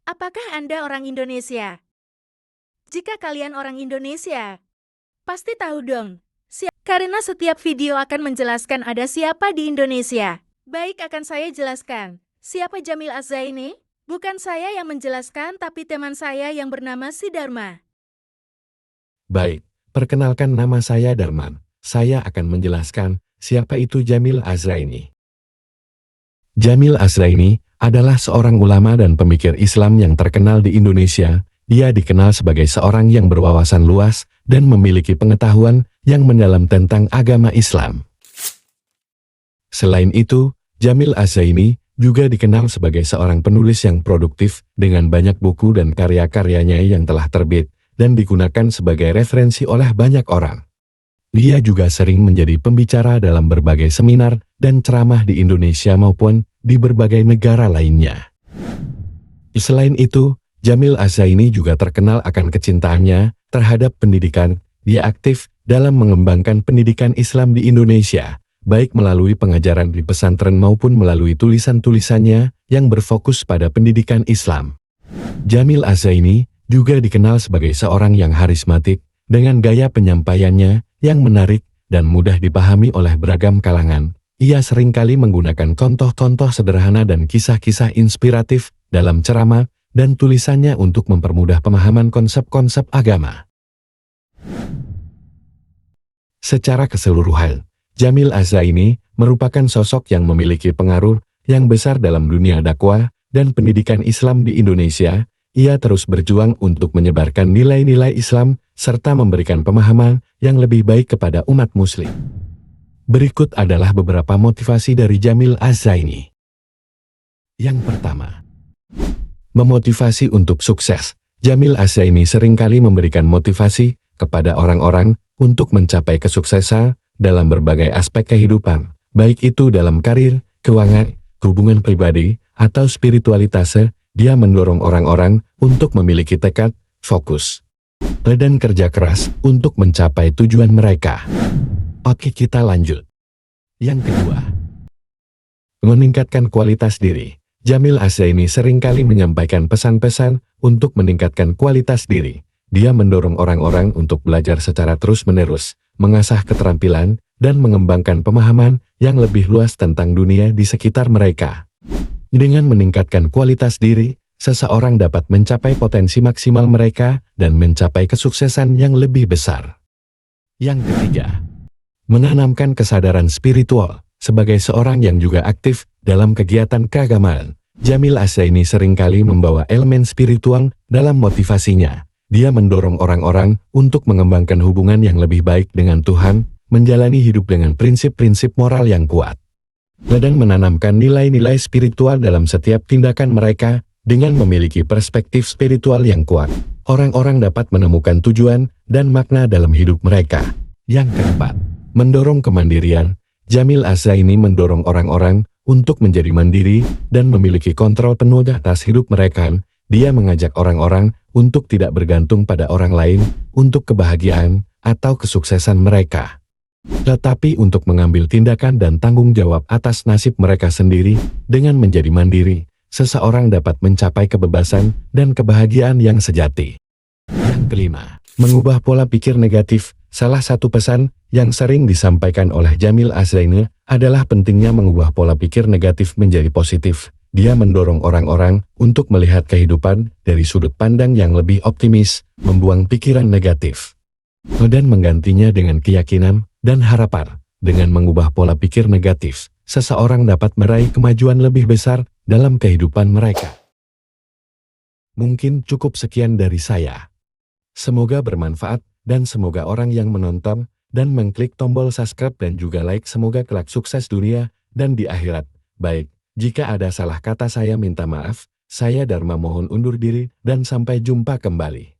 Apakah Anda orang Indonesia? Jika kalian orang Indonesia, pasti tahu dong. Karena setiap video akan menjelaskan ada siapa di Indonesia. Baik, akan saya jelaskan. Siapa Jamil Az-Zaini? Bukan saya yang menjelaskan, tapi teman saya yang bernama si Dharma. Baik, perkenalkan nama saya Darman. Saya akan menjelaskan siapa itu Jamil Az-Zaini. Jamil Az-Zaini adalah seorang ulama dan pemikir Islam yang terkenal di Indonesia. Dia dikenal sebagai seorang yang berwawasan luas dan memiliki pengetahuan yang mendalam tentang agama Islam. Selain itu, Jamil Az-Zaini juga dikenal sebagai seorang penulis yang produktif dengan banyak buku dan karya-karyanya yang telah terbit dan digunakan sebagai referensi oleh banyak orang. Dia juga sering menjadi pembicara dalam berbagai seminar dan ceramah di Indonesia maupun di berbagai negara lainnya. Selain itu, Jamil Az-Zaini juga terkenal akan kecintaannya terhadap pendidikan. Dia aktif dalam mengembangkan pendidikan Islam di Indonesia, baik melalui pengajaran di pesantren maupun melalui tulisan-tulisannya yang berfokus pada pendidikan Islam. Jamil Az-Zaini juga dikenal sebagai seorang yang harismatik, dengan gaya penyampaiannya yang menarik dan mudah dipahami oleh beragam kalangan. Ia seringkali menggunakan contoh-contoh sederhana dan kisah-kisah inspiratif dalam ceramah dan tulisannya untuk mempermudah pemahaman konsep-konsep agama. Secara keseluruhan, Jamil Az-Zaini merupakan sosok yang memiliki pengaruh yang besar dalam dunia dakwah dan pendidikan Islam di Indonesia. Ia terus berjuang untuk menyebarkan nilai-nilai Islam serta memberikan pemahaman yang lebih baik kepada umat muslim. Berikut adalah beberapa motivasi dari Jamil Az-Zaini. Yang pertama, memotivasi untuk sukses. Jamil Az-Zaini seringkali memberikan motivasi kepada orang-orang untuk mencapai kesuksesan dalam berbagai aspek kehidupan, baik itu dalam karir, keuangan, hubungan pribadi, atau spiritualitas. Dia mendorong orang-orang untuk memiliki tekad, fokus, dan kerja keras untuk mencapai tujuan mereka. Oke, kita lanjut. Yang kedua, meningkatkan kualitas diri. Jamil Az-Zaini seringkali menyampaikan pesan-pesan untuk meningkatkan kualitas diri. Dia mendorong orang-orang untuk belajar secara terus-menerus, mengasah keterampilan, dan mengembangkan pemahaman yang lebih luas tentang dunia di sekitar mereka. Dengan meningkatkan kualitas diri, seseorang dapat mencapai potensi maksimal mereka dan mencapai kesuksesan yang lebih besar. Yang ketiga, menanamkan kesadaran spiritual. Sebagai seorang yang juga aktif dalam kegiatan keagamaan, Jamil Az-Zaini seringkali membawa elemen spiritual dalam motivasinya. Dia mendorong orang-orang untuk mengembangkan hubungan yang lebih baik dengan Tuhan, menjalani hidup dengan prinsip-prinsip moral yang kuat, dan menanamkan nilai-nilai spiritual dalam setiap tindakan mereka. Dengan memiliki perspektif spiritual yang kuat, orang-orang dapat menemukan tujuan dan makna dalam hidup mereka. Yang keempat, mendorong kemandirian. Jamil Az-Zaini mendorong orang-orang untuk menjadi mandiri dan memiliki kontrol penuh atas hidup mereka. Dia mengajak orang-orang untuk tidak bergantung pada orang lain untuk kebahagiaan atau kesuksesan mereka, tetapi untuk mengambil tindakan dan tanggung jawab atas nasib mereka sendiri. Dengan menjadi mandiri, seseorang dapat mencapai kebebasan dan kebahagiaan yang sejati. Yang kelima, mengubah pola pikir negatif. Salah satu pesan yang sering disampaikan oleh Jamil Az-Zaini adalah pentingnya mengubah pola pikir negatif menjadi positif. Dia mendorong orang-orang untuk melihat kehidupan dari sudut pandang yang lebih optimis, membuang pikiran negatif, dan menggantinya dengan keyakinan dan harapan. Dengan mengubah pola pikir negatif, seseorang dapat meraih kemajuan lebih besar dalam kehidupan mereka. Mungkin cukup sekian dari saya. Semoga bermanfaat dan semoga orang yang menonton dan mengklik tombol subscribe dan juga like semoga kelak sukses dunia dan di akhirat. Baik, jika ada salah kata saya minta maaf. Saya Dharma mohon undur diri dan sampai jumpa kembali.